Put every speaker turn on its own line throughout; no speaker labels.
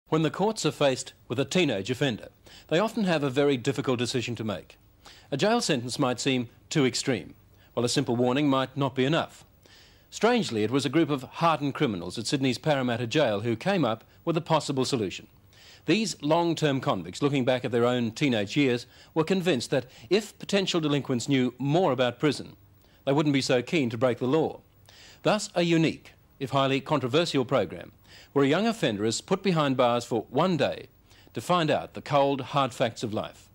When the courts are faced with a teenage offender, they often have a very difficult decision to make. A jail sentence might seem too extreme, while a simple warning might not be enough. Strangely, it was a group of hardened criminals at Sydney's Parramatta jail who came up with a possible solution. These long-term convicts, looking back at their own teenage years, were convinced that if potential delinquents knew more about prison, they wouldn't be so keen to break the law. Thus, a unique, if highly controversial program, where a young offender is put behind bars for one day to find out the cold, hard facts of life.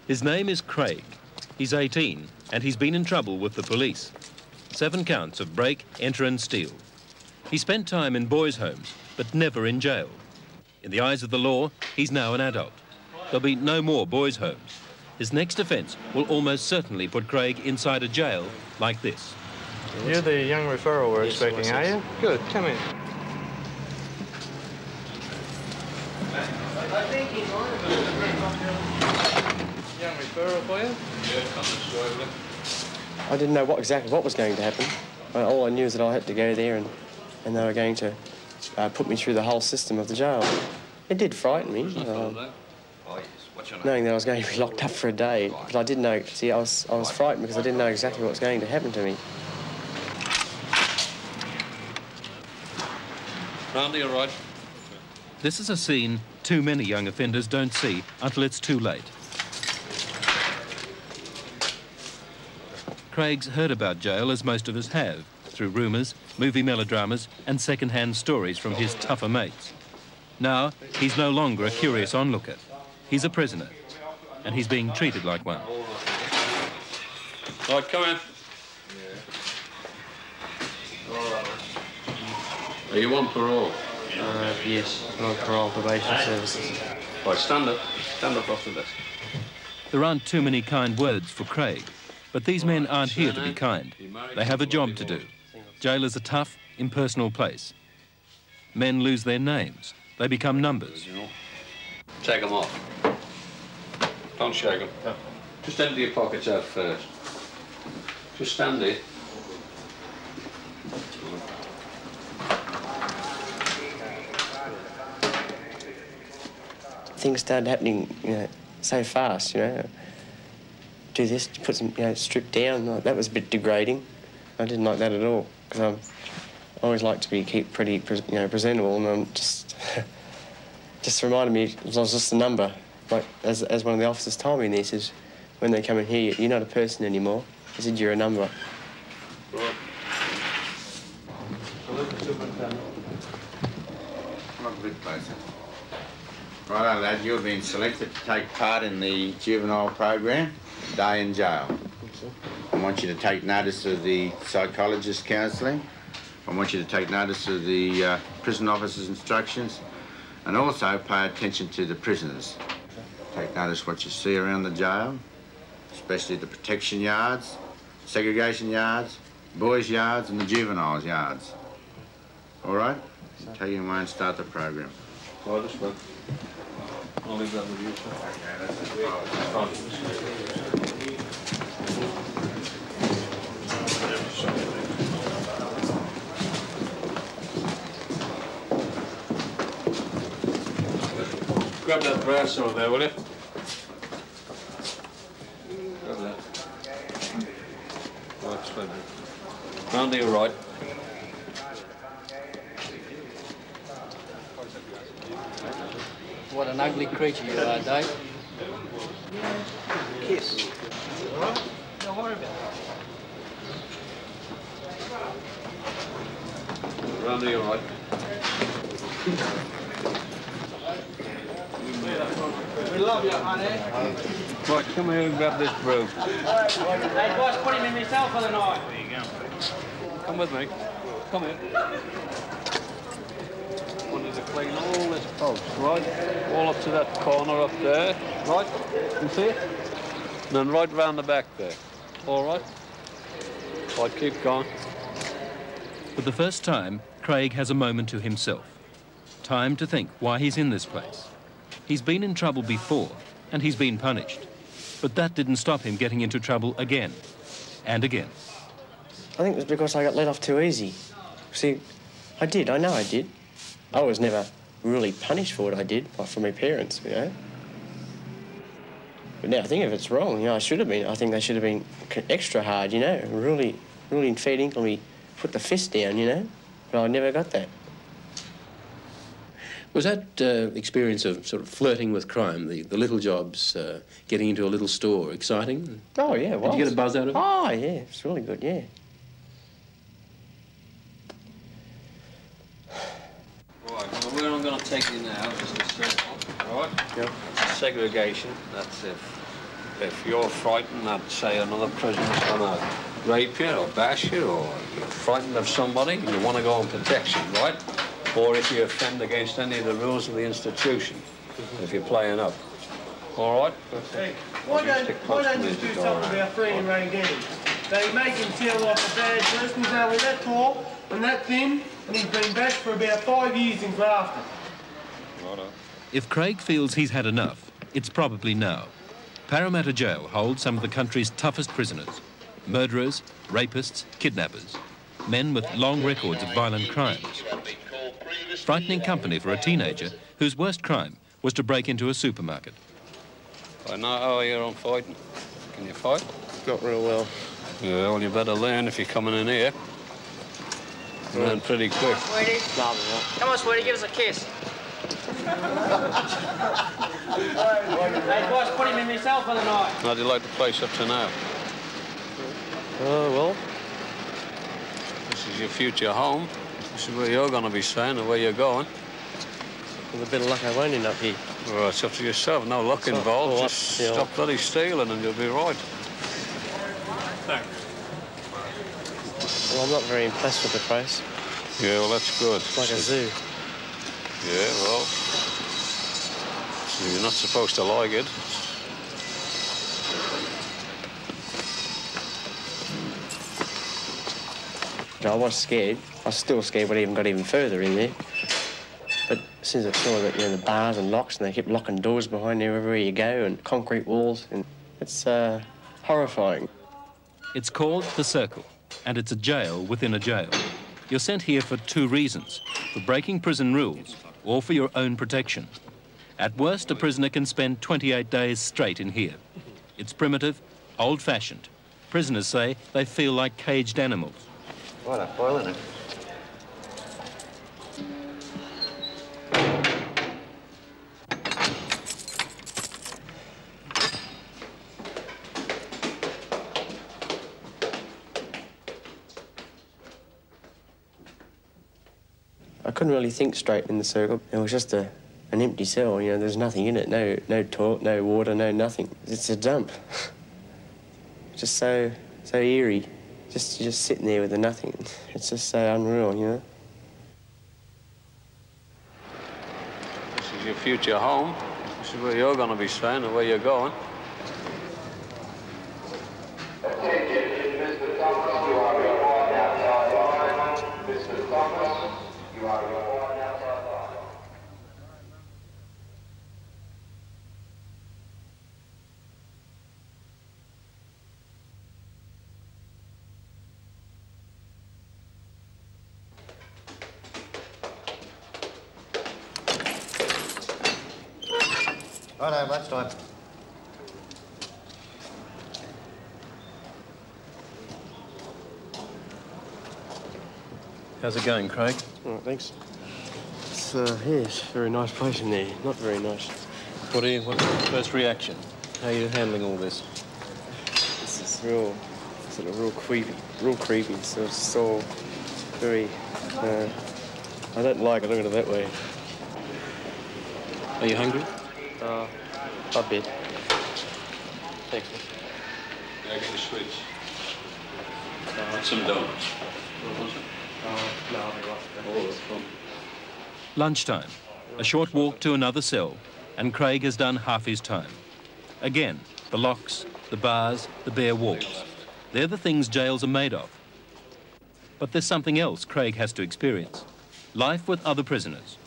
His name is Craig. He's 18 and he's been in trouble with the police. 7 counts of break, enter and steal. He spent time in boys' homes, but never in jail. In the eyes of the law, he's now an adult. There'll be no more boys' homes. His next offence will almost certainly put Craig inside a jail like this.
You're the young referral we're expecting, are you? Good, come in. Young referral for you? Yeah, come this way.
I didn't know exactly what was going to happen. All I knew is that I had to go there and they were going to put me through the whole system of the jail. It did frighten me, knowing that I was going to be locked up for a day. But I didn't know, see, I was frightened because I didn't know exactly what was going to happen to me.
Randy, all right?
This is a scene too many young offenders don't see until it's too late. Craig's heard about jail, as most of us have, through rumours, movie melodramas and second-hand stories from his tougher mates. Now, he's no longer a curious onlooker. He's a prisoner, and he's being treated like one.
Right, come in.
Are you on parole?
Yes, I'm on parole probation services.
Right, stand up. Stand up off the desk.
There aren't too many kind words for Craig, but these men aren't here to be kind. They have a job to do. Jail is a tough, impersonal place. Men lose their names. They become numbers.
Take them off. Don't shake them. No. Just empty your pockets out first. Just stand there.
Things started happening, so fast, Do this, put some, strip down. That was a bit degrading. I didn't like that at all, because I always like to keep pretty, presentable, and just reminded me I was just a number. Like, as one of the officers told me, and he says, when they come in here, you're not a person anymore. He said, you're a number.
Right.
Not a bit closer. Righto, lad, you've been selected to take part in the juvenile program, day in jail. I want you to take notice of the psychologist's counselling. I want you to take notice of the prison officer's instructions, and also pay attention to the prisoners. Take notice what you see around the jail, especially the protection yards, segregation yards, boys' yards and the juveniles' yards. All right? Take you away and start the program.
Right, this one. I'll leave that with you, sir. Grab that brass over there, will you? Grab that. Right, straight there. Round to your right.
What an ugly creature you are, Dave. Kiss. All right? Don't worry about it.
Round to your right.
We love you, honey.
Right, come here and grab this broom.
Hey, boss, put him in myself for the night. There you go.
Come with me. Come here. Wanted to clean all this post, right? All up to that corner up there, right? You see it? And then right round the back there. All right? Right, keep going.
For the first time, Craig has a moment to himself. Time to think why he's in this place. He's been in trouble before, and he's been punished. But that didn't stop him getting into trouble again and again.
I think it was because I got let off too easy. See, I did, I know I did. I was never really punished for what I did, like from my parents, you know. But now I think if it's wrong, you know, I think they should have been extra hard, you know, really fair dinkum me put the fist down, you know. But I never got that.
Was that experience of sort of flirting with crime, the little jobs, getting into a little store, exciting?
Oh, yeah, it was.
Did you get a buzz out of it?
Oh, yeah, it's really good, yeah.
Right, well, where I'm going to take you now is the circle, right?
Yep.
Segregation, that's if you're frightened that, say, another prisoner's going to rape you or bash you, or you're frightened of somebody, you want to go on protection, right? Or if you offend against any of the rules of the institution, if you're playing up. All right?
Hey, why don't you do something about free and rank games? They make him feel like a bad person. He's only that tall and that thin, and he's been bashed for about 5 years in Grafton.
Righto.
If Craig feels he's had enough, it's probably now. Parramatta Jail holds some of the country's toughest prisoners. Murderers, rapists, kidnappers. Men with long records of violent crimes. Frightening company for a teenager whose worst crime was to break into a supermarket.
I know how you're on fighting. Can you fight?
Not real well.
Yeah, well, you better learn if you're coming in here. Learn pretty quick.
Sweetie. Come on, sweetie, give us a kiss. Hey, boss, put him in myself for the night.
How do you like the place up to now?
Well,
This is your future home. This is where you're going to be staying and where you're going.
with a bit of luck I won't end up here.
Well, it's up to yourself. No luck involved.
Well,
Just
yeah.
stop bloody stealing and you'll be right. Thanks.
Well, I'm not very impressed with the place.
Yeah, well, that's good.
It's like a zoo.
Yeah, well, so you're not supposed to like it.
I was scared. I was still scared when I even got even further in there. But as soon as I saw that, you know, the bars and locks, and they kept locking doors behind you everywhere you go, and concrete walls, and it's horrifying.
It's called The Circle, and it's a jail within a jail. You're sent here for two reasons: for breaking prison rules or for your own protection. At worst, a prisoner can spend 28 days straight in here. It's primitive, old-fashioned. Prisoners say they feel like caged animals.
What a boiling it. I couldn't really think straight in the circle. It was just an empty cell, you know, there's nothing in it. No toilet, no water, no nothing. It's a dump. Just so eerie. Just sitting there with the nothing. It's just so unreal, you know.
This is your future home. This is where you're going to be staying and where you're going.
Attention, Mr. Thomas, you are required outside line. Mr. Thomas, you are required outside line.
Righto, lunchtime.
How's it going, Craig?
Oh, thanks. It's a very nice place in there. Not very nice.
What's your first reaction? How are you handling all this?
This is real creepy. So it's all very, I don't like it, look at it that way.
Are you hungry?
A bit. Thanks.
Yeah, get the sweets. Some donuts.
Lunchtime. A short walk to another cell, and Craig has done half his time. Again, the locks, the bars, the bare walls. They're the things jails are made of. But there's something else Craig has to experience. Life with other prisoners.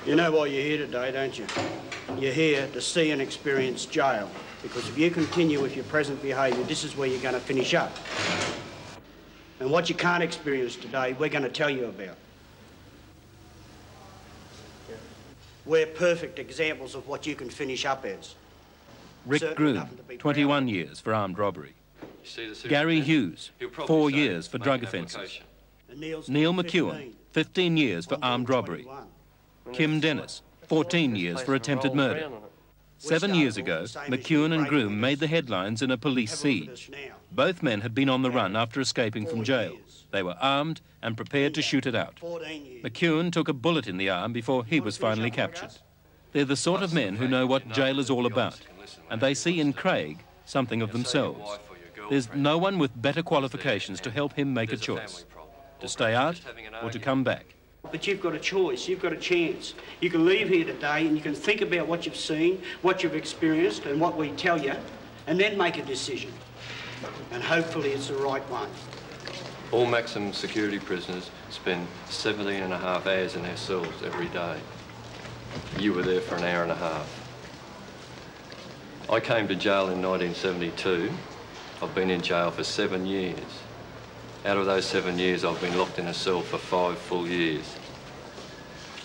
You know why you're here today, don't you? You're here to see and experience jail. Because if you continue with your present behaviour, this is where you're going to finish up. And what you can't experience today, we're going to tell you about. We're perfect examples of what you can finish up as.
Rick
Certainly
Groom,
nothing to be
21 years for armed robbery. Gary Hughes, 4 years for drug offences. Neil McEwen, 15 years for armed robbery. Kim Dennis, 14 years for attempted murder. 7 years ago, McEwen and Groom made the headlines in a police siege. Both men had been on the run after escaping from jail. They were armed and prepared to shoot it out. McEwen took a bullet in the arm before he was finally captured. They're the sort of men who know what jail is all about, and they see in Craig something of themselves. There's no one with better qualifications to help him make a choice, to stay out or to come back.
But you've got a choice, you've got a chance. You can leave here today and you can think about what you've seen, what you've experienced and what we tell you, and then make a decision. And hopefully it's the right one.
All maximum security prisoners spend 17.5 hours in their cells every day. You were there for an hour and a half. I came to jail in 1972. I've been in jail for 7 years. Out of those 7 years, I've been locked in a cell for 5 full years.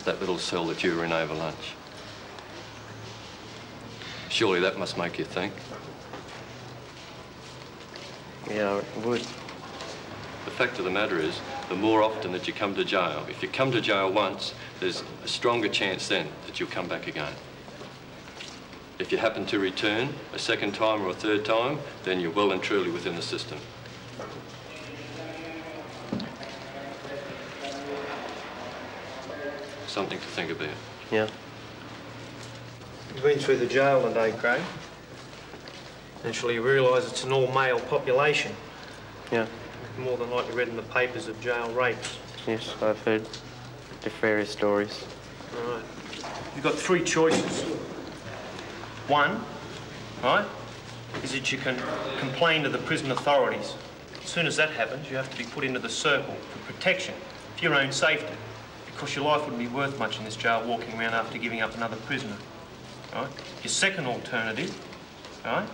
That little cell that you were in over lunch. Surely that must make you think.
Yeah, it would.
The fact of the matter is, the more often that you come to jail, if you come to jail once, there's a stronger chance then that you'll come back again. If you happen to return a second time or a third time, then you're well and truly within the system. Something to think about.
Yeah.
You've been through the jail today, Craig. Naturally, you realise it's an all-male population.
Yeah.
You've more than likely read in the papers of jail rapes.
Yes, I've heard the various stories.
All right. You've got 3 choices. One, right, is that you can complain to the prison authorities. As soon as that happens, you have to be put into the circle for protection, for your own safety, because your life wouldn't be worth much in this jail walking around after giving up another prisoner. Right? Your second alternative, right,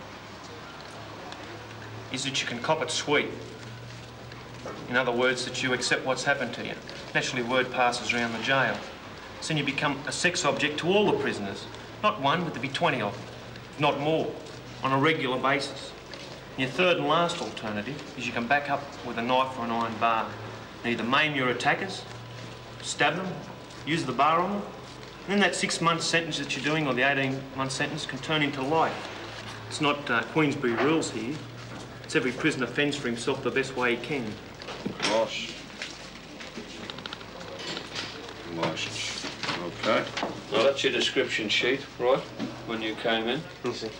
is that you can cop it sweet. In other words, that you accept what's happened to you. Naturally, word passes around the jail. So then you become a sex object to all the prisoners. Not one, but there'd be 20 of them, if not more, on a regular basis. And your third and last alternative is you can back up with a knife or an iron bar and either maim your attackers, stab them, use the bar on them, and then that 6-month sentence that you're doing, or the 18-month sentence, can turn into life. It's not Queensbury rules here. It's every prisoner fends for himself the best way he can.
Wash. Okay.
Well, that's your description sheet, right, when you came in.
Yes, sir.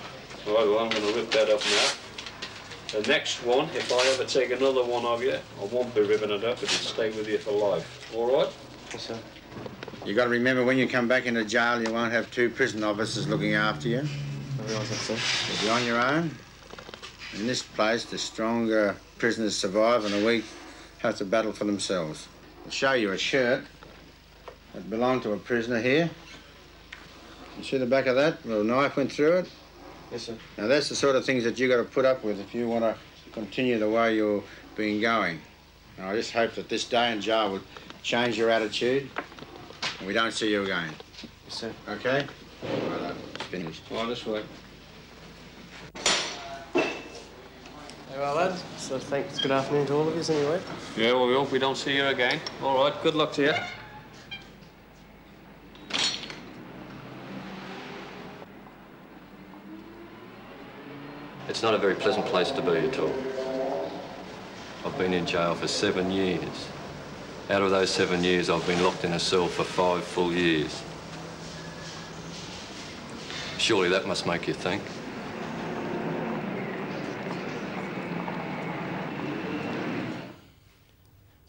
Right, well, I'm going to rip that up now. The next one, if I ever take another one of you, I won't be ripping it up, it'll stay with you for life. All right?
Yes, sir.
You got to remember, when you come back into jail, you won't have 2 prison officers looking after you.
I realise that, sir.
You'll be on your own. In this place, the stronger prisoners survive and the weak have to battle for themselves. I'll show you a shirt that belonged to a prisoner here. You see the back of that? A little knife went through it.
Yes, sir.
Now, that's the sort of things that you've got to put up with if you want to continue the way you've been going. And I just hope that this day in jail will change your attitude and we don't see you again.
Yes, sir.
Okay? Right, it's finished.
Well, this way.
Very well, lads. So thanks. Good afternoon to all of you anyway.
Yeah, well, we hope we don't see you again. All right, good luck to you. It's not a very pleasant place to be at all. I've been in jail for 7 years. Out of those 7 years, I've been locked in a cell for 5 full years. Surely that must make you think.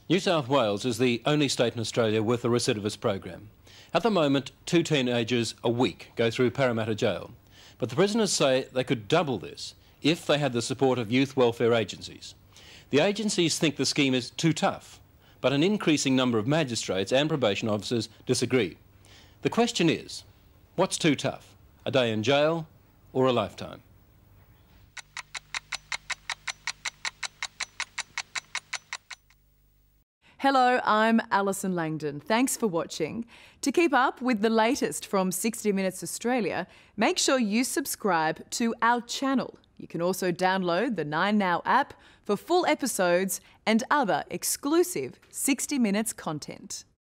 New South Wales is the only state in Australia with a recidivist program. At the moment, 2 teenagers a week go through Parramatta Jail. But the prisoners say they could double this if they had the support of youth welfare agencies. The agencies think the scheme is too tough, but an increasing number of magistrates and probation officers disagree. The question is, what's too tough? A day in jail or a lifetime? .
Hello, I'm Alison Langdon. Thanks for watching. To keep up with the latest from 60 Minutes Australia, make sure you subscribe to our channel. You can also download the 9Now app for full episodes and other exclusive 60 Minutes content.